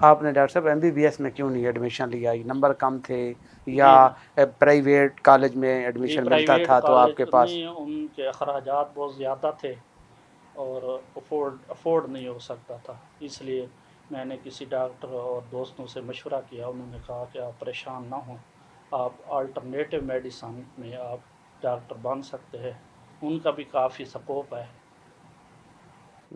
آپ نے ڈاکٹر صاحب MBBS میں کیوں نہیں ایڈمیشن لیا؟ نمبر کم تھے یا پرائیویٹ کالج میں جی ایڈمیشن ملتا پرائیویٹ تھا تو آپ کے کالج پاس؟ نہیں، ان کے اخراجات بہت زیادہ تھے اور افورڈ نہیں ہو سکتا تھا، اس لیے میں نے کسی ڈاکٹر اور دوستوں سے مشورہ کیا، انہوں نے کہا کہ آپ پریشان نہ ہوں، آپ آلٹرنیٹیو میڈیسن میں آپ ڈاکٹر بن سکتے ہیں، ان کا بھی کافی سکوپ ہے۔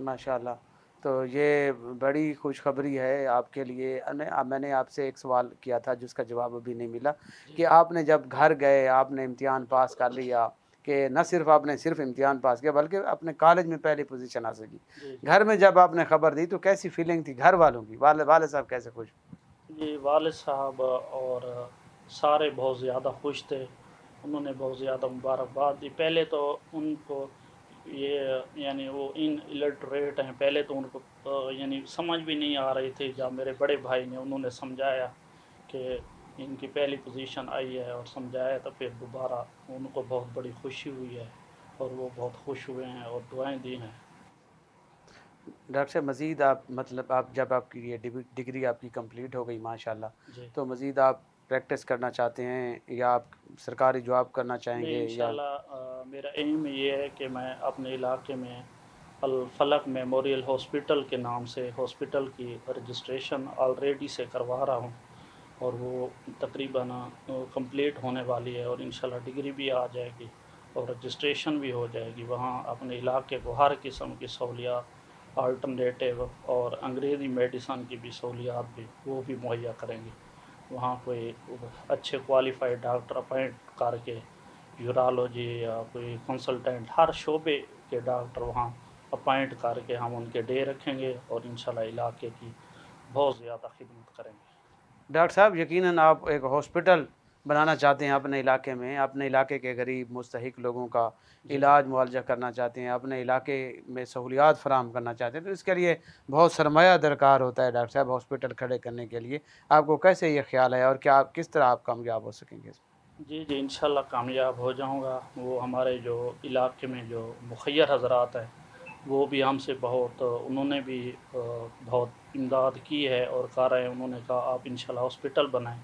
ماشاء اللہ، تو یہ بڑی خوشخبری ہے آپ کے لیے۔ میں نے آپ سے ایک سوال کیا تھا جس کا جواب ابھی نہیں ملا کہ آپ نے جب گھر گئے، آپ نے امتحان پاس کر لیا، کہ نہ صرف آپ نے صرف امتحان پاس کیا بلکہ اپنے کالج میں پہلی پوزیشن حاصل کی، جی گھر میں جب آپ نے خبر دی تو کیسی فیلنگ تھی گھر والوں کی؟ والد صاحب کیسے خوش؟ جی والد صاحب اور سارے بہت زیادہ خوش تھے، انہوں نے بہت زیادہ مبارکباد دی۔ پہلے تو ان کو یہ یعنی وہ ان الٹریٹ ہیں، پہلے تو ان کو یعنی سمجھ بھی نہیں آ رہی تھی، جب میرے بڑے بھائی نے انہوں نے سمجھایا کہ ان کی پہلی پوزیشن آئی ہے اور سمجھایا، تو پھر دوبارہ ان کو بہت بڑی خوشی ہوئی ہے اور وہ بہت خوش ہوئے ہیں اور دعائیں دی ہیں۔ ڈاکٹر صاحب مزید آپ مطلب آپ جب آپ کی یہ ڈگری آپ کی کمپلیٹ ہو گئی ماشاءاللہ، جی تو مزید آپ پریکٹس کرنا چاہتے ہیں یا آپ سرکاری جاب کرنا چاہیں نہیں، گے یا؟ انشاءاللہ میرا ایم یہ ہے کہ میں اپنے علاقے میں الفلق میموریل ہاسپٹل کے نام سے ہاسپٹل کی رجسٹریشن آلریڈی سے کروا رہا ہوں، اور وہ تقریباً کمپلیٹ ہونے والی ہے، اور انشاءاللہ ڈگری بھی آ جائے گی اور رجسٹریشن بھی ہو جائے گی۔ وہاں اپنے علاقے کو ہر قسم کی سہولیات، آلٹرنیٹیو اور انگریزی میڈیسن کی بھی سہولیات بھی وہ بھی مہیا کریں گے۔ وہاں کوئی اچھے کوالیفائڈ ڈاکٹر اپائنٹ کر کے، یورالوجی یا کوئی کنسلٹنٹ، ہر شعبے کے ڈاکٹر وہاں اپائنٹ کر کے ہم ان کے ڈے رکھیں گے اور انشاءاللہ علاقے کی بہت زیادہ خدمت کریں گے۔ ڈاکٹر صاحب یقیناً آپ ایک ہاسپٹل بنانا چاہتے ہیں اپنے علاقے میں، اپنے علاقے کے غریب مستحق لوگوں کا جی علاج معالجہ کرنا چاہتے ہیں، اپنے علاقے میں سہولیات فراہم کرنا چاہتے ہیں، تو اس کے لیے بہت سرمایہ درکار ہوتا ہے ڈاکٹر صاحب ہاسپٹل کھڑے کرنے کے لیے۔ آپ کو کیسے یہ خیال ہے اور کیا آپ کس طرح آپ کامیاب ہو سکیں گے اس میں؟ جی انشاءاللہ کامیاب ہو جاؤں گا۔ وہ ہمارے جو علاقے میں جو مخیر حضرات ہیں وہ بھی ہم سے بہت، انہوں نے بھی بہت امداد کی ہے اور کر رہے ہیں، انہوں نے کہا آپ انشاءاللہ ہاسپٹل بنائیں،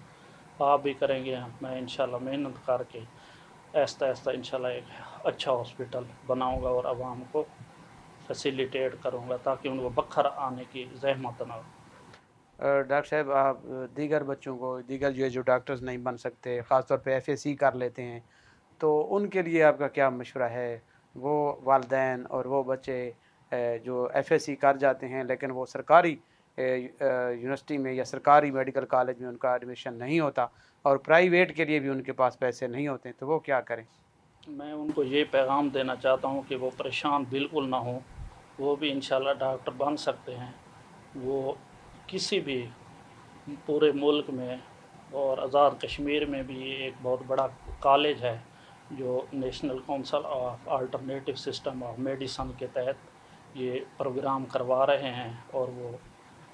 آپ بھی کریں گے، میں انشاءاللہ محنت کر کے آہستہ آہستہ انشاءاللہ ایک اچھا ہاسپٹل بناؤں گا اور عوام کو فیسیلیٹیٹ کروں گا تاکہ ان کو بکھر آنے کی زحمت نہ ہو۔ ڈاکٹر صاحب آپ دیگر بچوں کو، دیگر جو ڈاکٹرز نہیں بن سکتے، خاص طور پہ FAC کر لیتے ہیں، تو ان کے لیے آپ کا کیا مشورہ ہے؟ وہ والدین اور وہ بچے جو FAC کر جاتے ہیں لیکن وہ سرکاری یونیورسٹی میں یا سرکاری میڈیکل کالج میں ان کا ایڈمیشن نہیں ہوتا اور پرائیویٹ کے لیے بھی ان کے پاس پیسے نہیں ہوتے، تو وہ کیا کریں؟ میں ان کو یہ پیغام دینا چاہتا ہوں کہ وہ پریشان بالکل نہ ہوں، وہ بھی انشاءاللہ ڈاکٹر بن سکتے ہیں۔ وہ کسی بھی پورے ملک میں اور آزاد کشمیر میں بھی ایک بہت بڑا کالج ہے جو national council of alternative system of medicine کے تحت یہ پروگرام کروا رہے ہیں، اور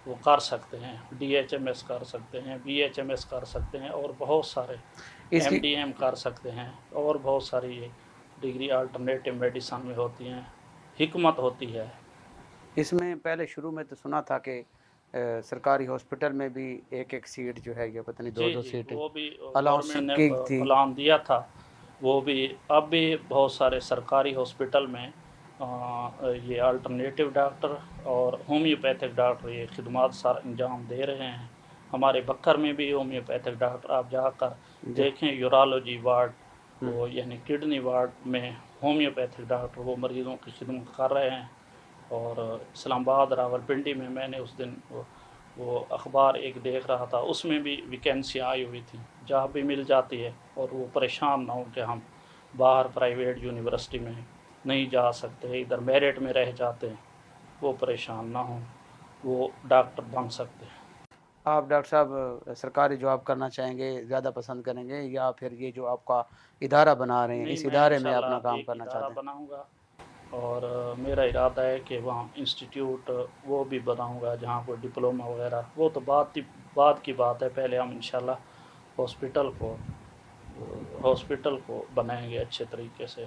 وہ کر سکتے ہیں، DHMS کر سکتے ہیں، BHMS کر سکتے ہیں، اور بہت سارے اس کی MDM کر سکتے ہیں، اور بہت ساری یہ ڈگری آلٹرنیٹیو میڈیسن میں ہوتی ہیں، حکمت ہوتی ہے۔ اس میں پہلے شروع میں تو سنا تھا کہ سرکاری ہاسپٹل میں بھی ایک ایک سیٹ جو ہے یہ پتہ نہیں دو جی دو سیٹیں وہ بھی الاؤنس گورنمنٹ نے کی تھی۔ پلان دیا تھا، وہ بھی اب بھی بہت سارے سرکاری ہاسپٹل میں یہ آلٹرنیٹیو ڈاکٹر اور ہومیوپیتھک ڈاکٹر یہ خدمات سر انجام دے رہے ہیں۔ ہمارے بکر میں بھی ہومیوپیتھک ڈاکٹر آپ جا کر دیکھیں، یورالوجی وارڈ وہ یعنی کڈنی وارڈ میں ہومیوپیتھک ڈاکٹر وہ مریضوں کی خدمت کر رہے ہیں۔ اور اسلام آباد، راولپنڈی میں نے اس دن وہ اخبار ایک دیکھ رہا تھا، اس میں بھی ویکینسی آئی ہوئی تھی، جہاں بھی مل جاتی ہے، اور وہ پریشان نہ ہو کہ ہم باہر پرائیویٹ یونیورسٹی میں نہیں جا سکتے، ادھر میرٹ میں رہ جاتے ہیں، وہ پریشان نہ ہوں، وہ ڈاکٹر بن سکتے ہیں۔ آپ ڈاکٹر صاحب سرکاری جاب کرنا چاہیں گے، زیادہ پسند کریں گے، یا پھر یہ جو آپ کا ادارہ بنا رہے ہیں نہیں، اس میں ادارے میں انشاءاللہ اپنا کام ایک کرنا ادارہ چاہتے ہیں؟ بناؤں گا، اور میرا ارادہ ہے کہ وہاں انسٹیٹیوٹ وہ بھی بناؤں گا جہاں کوئی ڈپلومہ وغیرہ، وہ تو بعد کی بات ہے، پہلے ہم انشاءاللہ ہاسپٹل کو بنائیں گے اچھے طریقے سے۔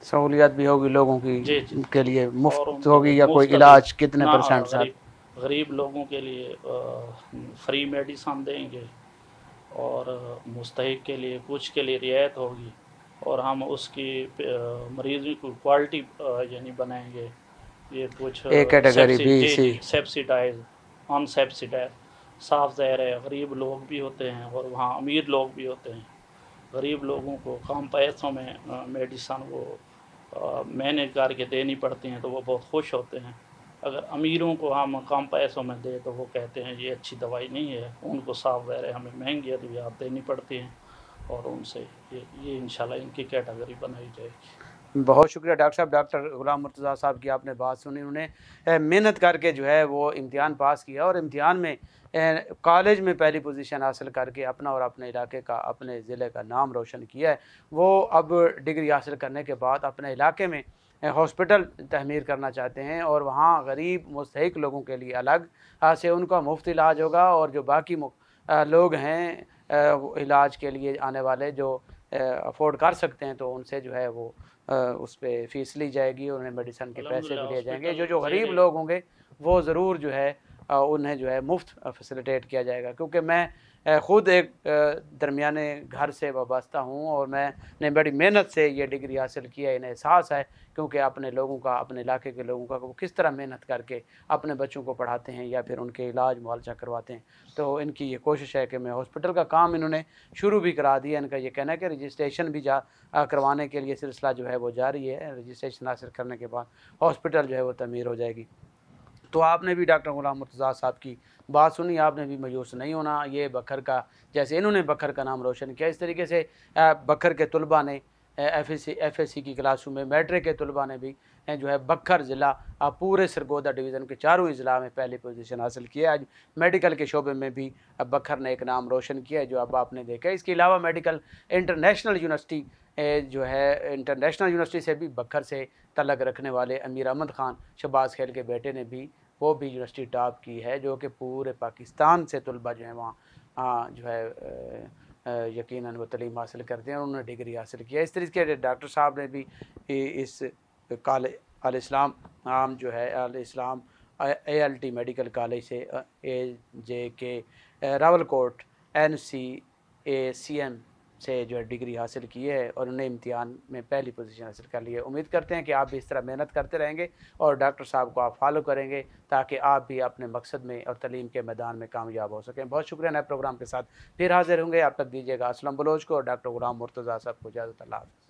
سہولیات بھی ہوگی لوگوں کی جی کے لیے، اور ان مفت کو ہوگی یا کوئی مفت بھی، علاج کتنے نہ پرسنٹ غریب ساتھ؟ غریب لوگوں کے لیے فری میڈیسن دیں گے، اور مستحق کے لیے کچھ کے لیے رعایت ہوگی، اور ہم اس کی مریضوں کو کوالٹی یعنی بنائیں گے. یہ کچھ اے کیٹیگری بی جی سی. جی سیبسیڈائز ان سیبسیڈائز. صاف ظاہر ہے غریب لوگ بھی ہوتے ہیں اور وہاں امیر لوگ بھی ہوتے ہیں. غریب لوگوں کو کم پیسوں میں میڈیسن وہ مینیج کر کے دینی پڑتی ہیں تو وہ بہت خوش ہوتے ہیں. اگر امیروں کو ہم کم پیسوں میں دیں تو وہ کہتے ہیں یہ اچھی دوائی نہیں ہے. ان کو صاف ظاہر ہے ہمیں مہنگی ادویات دینی پڑتی ہیں، اور ان سے یہ انشاءاللہ ان کی کیٹیگری بنائی جائے گی. بہت شکریہ ڈاکٹر صاحب. ڈاکٹر غلام مرتضیٰ صاحب کی آپ نے بات سنی. انہوں نے محنت کر کے جو ہے وہ امتحان پاس کیا، اور امتحان میں کالج میں پہلی پوزیشن حاصل کر کے اپنا اور اپنے علاقے کا، اپنے ضلع کا نام روشن کیا ہے. وہ اب ڈگری حاصل کرنے کے بعد اپنے علاقے میں ہاسپٹل تعمیر کرنا چاہتے ہیں، اور وہاں غریب مستحق لوگوں کے لیے الگ سے ان کا مفت علاج ہوگا، اور جو باقی لوگ ہیں علاج کے لیے آنے والے جو افورڈ کر سکتے ہیں تو ان سے جو ہے وہ اس پہ فیس لی جائے گی، انہیں میڈیسن کے پیسے بھی لیے جائیں گے. جو غریب لوگ ہوں گے وہ ضرور جو ہے انہیں جو ہے مفت فیسیلیٹیٹ کیا جائے گا. کیونکہ میں خود ایک درمیانے گھر سے وابستہ ہوں، اور میں نے بڑی محنت سے یہ ڈگری حاصل کی ہے. انہیں احساس ہے کیونکہ اپنے لوگوں کا، اپنے علاقے کے لوگوں کا وہ کس طرح محنت کر کے اپنے بچوں کو پڑھاتے ہیں یا پھر ان کے علاج معالجہ کرواتے ہیں. تو ان کی یہ کوشش ہے کہ میں ہاسپٹل کا کام انہوں نے شروع بھی کرا دیا. ان کا یہ کہنا ہے کہ رجسٹریشن بھی کروانے کے لیے سلسلہ جو ہے وہ جاری ہے. رجسٹریشن حاصل کرنے کے بعد ہاسپٹل جو ہے وہ تعمیر ہو جائے گی. تو آپ نے بھی ڈاکٹر غلام مرتضیٰ صاحب کی بات سنی. آپ نے بھی مایوس نہیں ہونا. یہ بکھر کا، جیسے انہوں نے بکھر کا نام روشن کیا، اس طریقے سے بکھر کے طلباء نے ایف ایس سی کی کلاسوں میں، میٹرک کے طلباء نے بھی جو ہے بکھر ضلع پورے سرگودا ڈویژن کے چاروں اضلاع میں پہلی پوزیشن حاصل کی ہے. آج میڈیکل کے شعبے میں بھی بکھر نے ایک نام روشن کیا ہے جو اب آپ نے دیکھا ہے. اس کے علاوہ میڈیکل انٹرنیشنل یونیورسٹی جو ہے، انٹرنیشنل یونیورسٹی سے بھی بکھر سے تعلق رکھنے والے امیر احمد خان شہباز خیل کے بیٹے نے بھی، وہ بھی یونیورسٹی ٹاپ کی ہے، جو کہ پورے پاکستان سے طلباء جو ہیں وہاں جو ہے یقیناً وہ تعلیم حاصل کرتے ہیں، اور انہوں نے ڈگری حاصل کیا. اس طریقے سے ڈاکٹر صاحب نے بھی اس الاسلام عام جو ہے الاسلام A L T medical college سے اے جے کے راول کوٹ NCACM سے جو ہے ڈگری حاصل کی ہے، اور انہیں امتحان میں پہلی پوزیشن حاصل کر لی ہے. امید کرتے ہیں کہ آپ بھی اس طرح محنت کرتے رہیں گے اور ڈاکٹر صاحب کو آپ فالو کریں گے تاکہ آپ بھی اپنے مقصد میں اور تعلیم کے میدان میں کامیاب ہو سکیں. بہت شکریہ. نئے پروگرام کے ساتھ پھر حاضر ہوں گے. آپ تک دیجیے گا اسلم بلوچ کو اور ڈاکٹر غلام مرتضیٰ صاحب کو اجازت. اللہ حافظ.